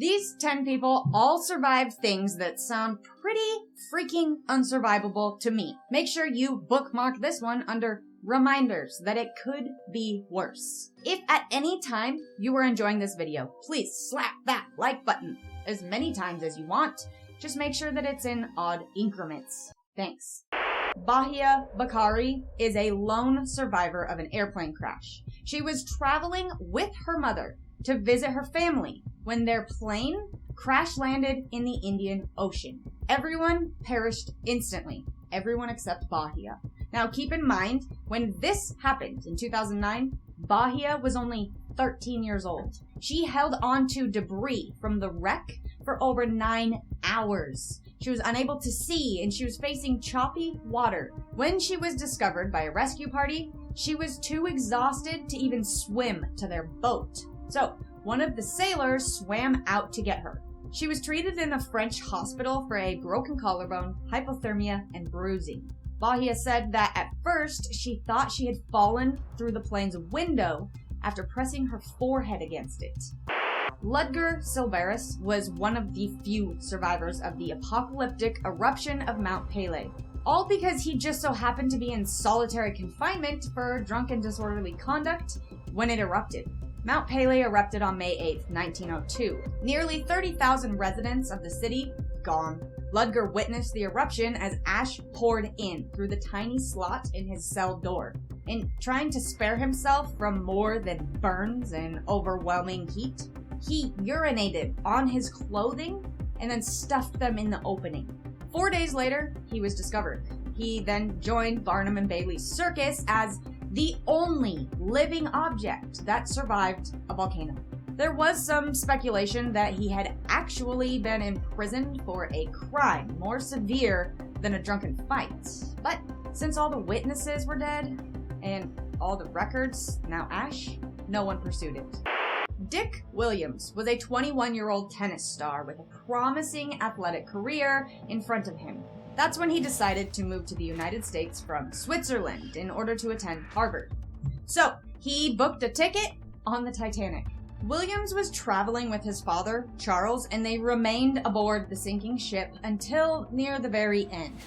These 10 people all survived things that sound pretty freaking unsurvivable to me. Make sure you bookmark this one under reminders that it could be worse. If at any time you are enjoying this video, please slap that like button as many times as you want. Just make sure that it's in odd increments. Thanks. Bahia Bakari is a lone survivor of an airplane crash. She was traveling with her mother to visit her family when their plane crash landed in the Indian Ocean. Everyone perished instantly. Everyone except Bahia. Now keep in mind, when this happened in 2009, Bahia was only 13 years old. She held on to debris from the wreck for over 9 hours. She was unable to see, and she was facing choppy water. When she was discovered by a rescue party, she was too exhausted to even swim to their boat. So, one of the sailors swam out to get her. She was treated in a French hospital for a broken collarbone, hypothermia, and bruising. Bahia said that at first, she thought she had fallen through the plane's window after pressing her forehead against it. Ludger Silveris was one of the few survivors of the apocalyptic eruption of Mount Pelée, all because he just so happened to be in solitary confinement for drunken disorderly conduct when it erupted. Mount Pelée erupted on May 8, 1902. Nearly 30,000 residents of the city gone. Ludger witnessed the eruption as ash poured in through the tiny slot in his cell door. In trying to spare himself from more than burns and overwhelming heat, he urinated on his clothing and then stuffed them in the opening. 4 days later, he was discovered. He then joined Barnum and Bailey's circus as the only living object that survived a volcano. There was some speculation that he had actually been imprisoned for a crime more severe than a drunken fight. But since all the witnesses were dead and all the records now ash, no one pursued it. Dick Williams was a 21-year-old tennis star with a promising athletic career in front of him. That's when he decided to move to the United States from Switzerland in order to attend Harvard. So, he booked a ticket on the Titanic. Williams was traveling with his father, Charles, and they remained aboard the sinking ship until near the very end.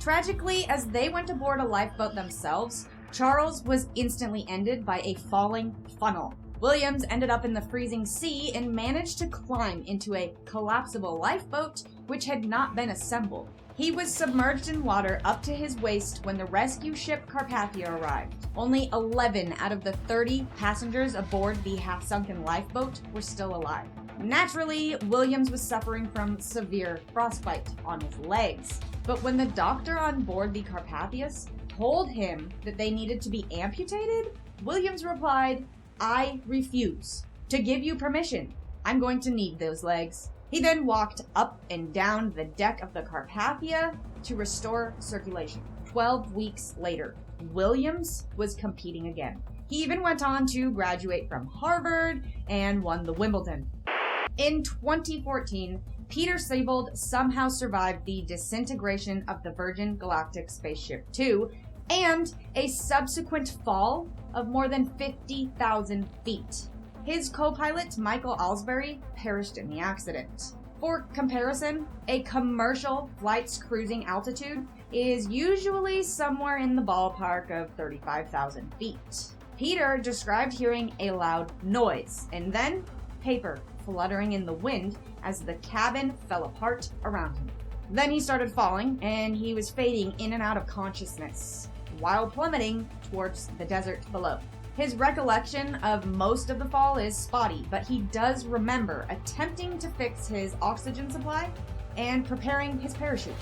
Tragically, as they went aboard a lifeboat themselves, Charles was instantly ended by a falling funnel. Williams ended up in the freezing sea and managed to climb into a collapsible lifeboat which had not been assembled. He was submerged in water up to his waist when the rescue ship Carpathia arrived. Only 11 out of the 30 passengers aboard the half-sunken lifeboat were still alive. Naturally, Williams was suffering from severe frostbite on his legs. But when the doctor on board the Carpathias told him that they needed to be amputated, Williams replied, "I refuse to give you permission. I'm going to need those legs." He then walked up and down the deck of the Carpathia to restore circulation. 12 weeks later, Williams was competing again. He even went on to graduate from Harvard and won the Wimbledon. In 2014, Peter Seibold somehow survived the disintegration of the Virgin Galactic Spaceship 2 and a subsequent fall of more than 50,000 feet. His co-pilot, Michael Alsbury, perished in the accident. For comparison, a commercial flight's cruising altitude is usually somewhere in the ballpark of 35,000 feet. Peter described hearing a loud noise and then paper fluttering in the wind as the cabin fell apart around him. Then he started falling, and he was fading in and out of consciousness while plummeting towards the desert below. His recollection of most of the fall is spotty, but he does remember attempting to fix his oxygen supply and preparing his parachute,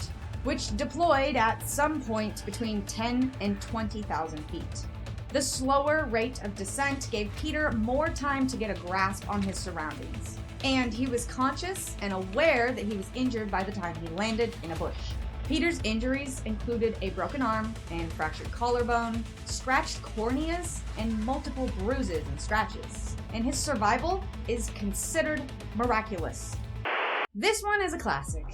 which deployed at some point between 10 and 20,000 feet. The slower rate of descent gave Peter more time to get a grasp on his surroundings, and he was conscious and aware that he was injured by the time he landed in a bush. Peter's injuries included a broken arm and fractured collarbone, scratched corneas, and multiple bruises and scratches. And his survival is considered miraculous. This one is a classic.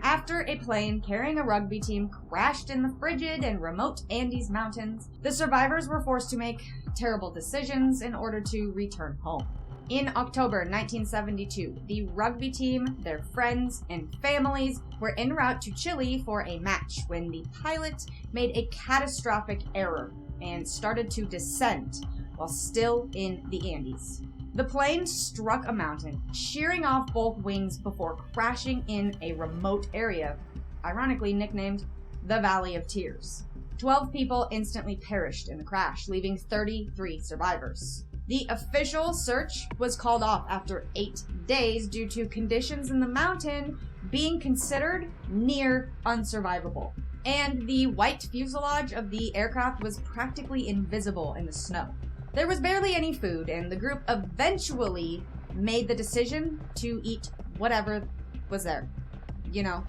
After a plane carrying a rugby team crashed in the frigid and remote Andes Mountains, the survivors were forced to make terrible decisions in order to return home. In October 1972, the rugby team, their friends, and families were en route to Chile for a match when the pilot made a catastrophic error and started to descend while still in the Andes. The plane struck a mountain, shearing off both wings before crashing in a remote area, ironically nicknamed the Valley of Tears. 12 people instantly perished in the crash, leaving 33 survivors. The official search was called off after 8 days due to conditions in the mountain being considered near unsurvivable. And the white fuselage of the aircraft was practically invisible in the snow. There was barely any food, and the group eventually made the decision to eat whatever was there. You know.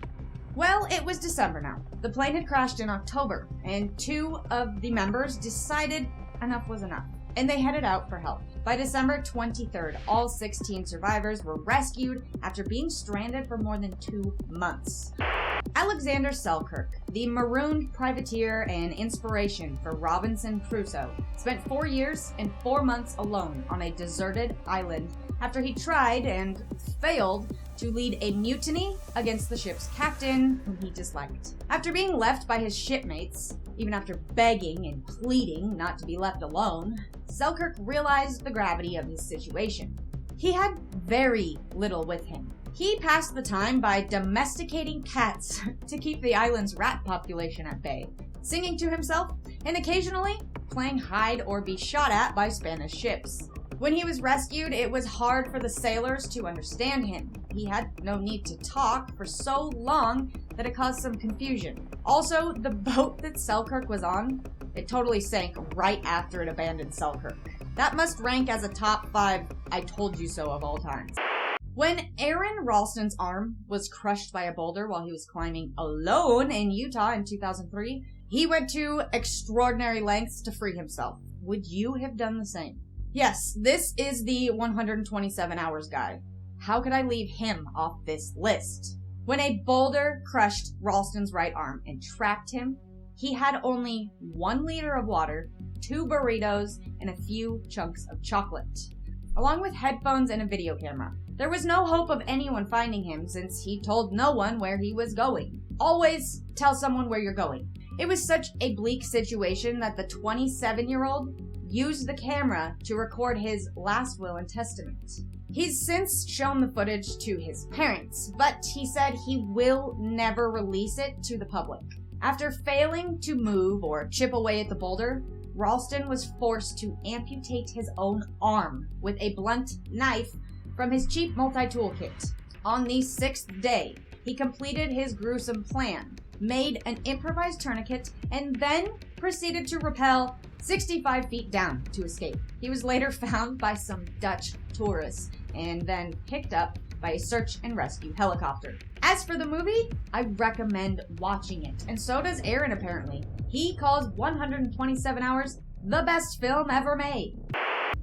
Well, it was December now. The plane had crashed in October, and 2 of the members decided enough was enough, and they headed out for help. By December 23rd, all 16 survivors were rescued after being stranded for more than 2 months. Alexander Selkirk, the marooned privateer and inspiration for Robinson Crusoe, spent 4 years and 4 months alone on a deserted island after he tried and failed to lead a mutiny against the ship's captain, whom he disliked. After being left by his shipmates, even after begging and pleading not to be left alone, Selkirk realized the gravity of his situation. He had very little with him. He passed the time by domesticating cats to keep the island's rat population at bay, singing to himself, and occasionally playing hide or be shot at by Spanish ships. When he was rescued, it was hard for the sailors to understand him. He had no need to talk for so long that it caused some confusion. Also, the boat that Selkirk was on, it totally sank right after it abandoned Selkirk. That must rank as a top 5 I told you so of all times. When Aron Ralston's arm was crushed by a boulder while he was climbing alone in Utah in 2003, he went to extraordinary lengths to free himself. Would you have done the same? Yes, this is the 127 hours guy. How could I leave him off this list? When a boulder crushed Ralston's right arm and trapped him, he had only 1 liter of water, 2 burritos, and a few chunks of chocolate, along with headphones and a video camera. There was no hope of anyone finding him since he told no one where he was going. Always tell someone where you're going. It was such a bleak situation that the 27-year-old used the camera to record his last will and testament. He's since shown the footage to his parents, but he said he will never release it to the public. After failing to move or chip away at the boulder, Ralston was forced to amputate his own arm with a blunt knife from his cheap multi-tool kit. On the 6th day, he completed his gruesome plan, made an improvised tourniquet, and then proceeded to rappel 65 feet down to escape. He was later found by some Dutch tourists and then picked up by a search and rescue helicopter. As for the movie, I recommend watching it, and so does Aaron apparently. He calls 127 Hours the best film ever made.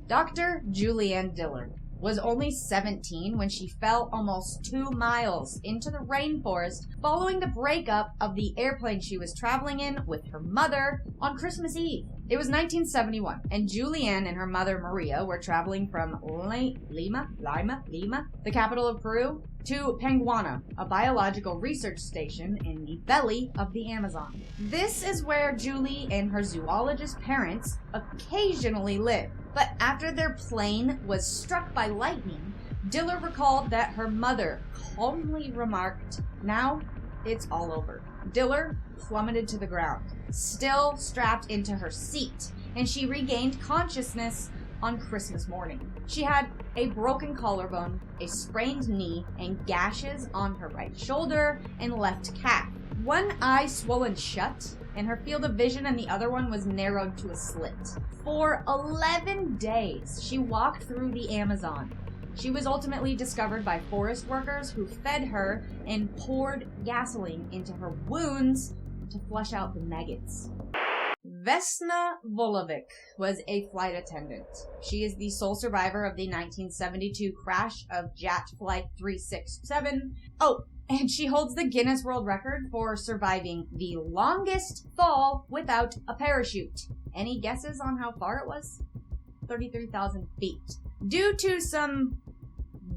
Dr. Julianne Dillard was only 17 when she fell almost 2 miles into the rainforest following the breakup of the airplane she was traveling in with her mother on Christmas Eve. It was 1971, and Julianne and her mother Maria were traveling from Lima, the capital of Peru, to Panguana, a biological research station in the belly of the Amazon. This is where Julie and her zoologist parents occasionally live. But after their plane was struck by lightning, Dillard recalled that her mother calmly remarked, "Now it's all over." Dillard plummeted to the ground, still strapped into her seat, and she regained consciousness on Christmas morning. She had a broken collarbone, a sprained knee, and gashes on her right shoulder and left calf. One eye swollen shut, and her field of vision in the other one was narrowed to a slit. For 11 days, she walked through the Amazon. She was ultimately discovered by forest workers who fed her and poured gasoline into her wounds to flush out the maggots. Vesna Volovic was a flight attendant. She is the sole survivor of the 1972 crash of Jet Flight 367. Oh, and she holds the Guinness World Record for surviving the longest fall without a parachute. Any guesses on how far it was? 33,000 feet. Due to some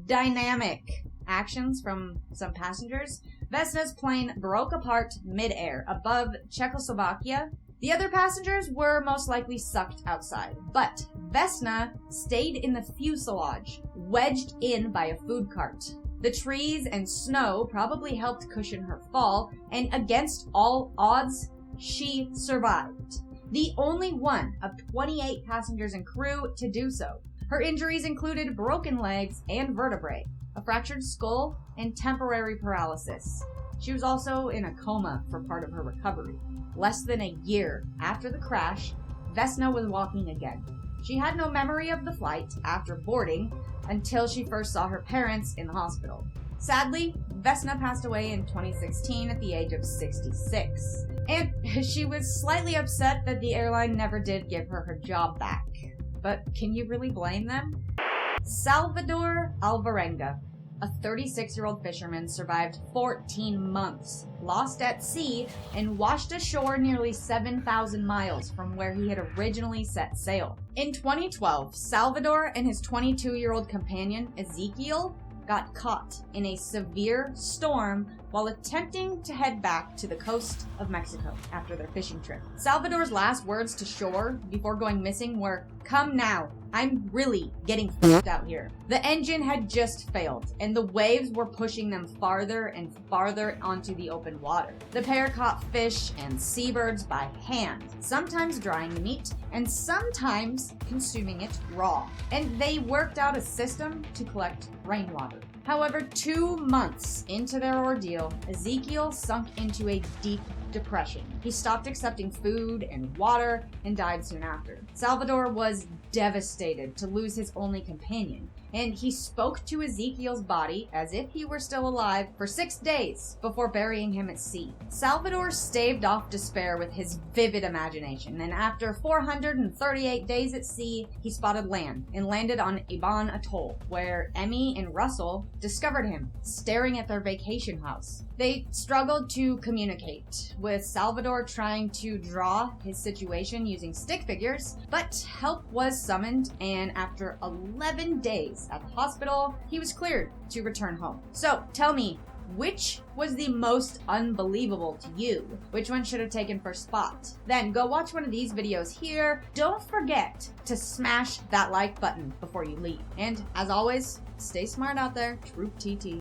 dynamic actions from some passengers, Vesna's plane broke apart mid-air above Czechoslovakia. The other passengers were most likely sucked outside, but Vesna stayed in the fuselage, wedged in by a food cart. The trees and snow probably helped cushion her fall, and against all odds, she survived. The only one of 28 passengers and crew to do so. Her injuries included broken legs and vertebrae, a fractured skull, and temporary paralysis. She was also in a coma for part of her recovery. Less than a year after the crash, Vesna was walking again. She had no memory of the flight after boarding until she first saw her parents in the hospital. Sadly, Vesna passed away in 2016 at the age of 66. And she was slightly upset that the airline never did give her her job back. But can you really blame them? Salvador Alvarenga, a 36-year-old fisherman, survived 14 months, lost at sea, and washed ashore nearly 7,000 miles from where he had originally set sail. In 2012, Salvador and his 22-year-old companion, Ezekiel, got caught in a severe storm while attempting to head back to the coast of Mexico after their fishing trip. Salvador's last words to shore before going missing were, "Come now, I'm really getting f***ed out here." The engine had just failed, and the waves were pushing them farther and farther onto the open water. The pair caught fish and seabirds by hand, sometimes drying the meat, and sometimes consuming it raw. And they worked out a system to collect rainwater. However, 2 months into their ordeal, Ezekiel sunk into a deep depression. He stopped accepting food and water and died soon after. Salvador was devastated to lose his only companion, and he spoke to Ezekiel's body as if he were still alive for 6 days before burying him at sea. Salvador staved off despair with his vivid imagination, and after 438 days at sea, he spotted land and landed on Iban Atoll, where Emmy and Russell discovered him staring at their vacation house. They struggled to communicate, with Salvador trying to draw his situation using stick figures, but help was summoned, and after 11 days at the hospital, he was cleared to return home. So, tell me, which was the most unbelievable to you? Which one should have taken first spot? Then go watch one of these videos here. Don't forget to smash that like button before you leave. And as always, stay smart out there, Troop TT.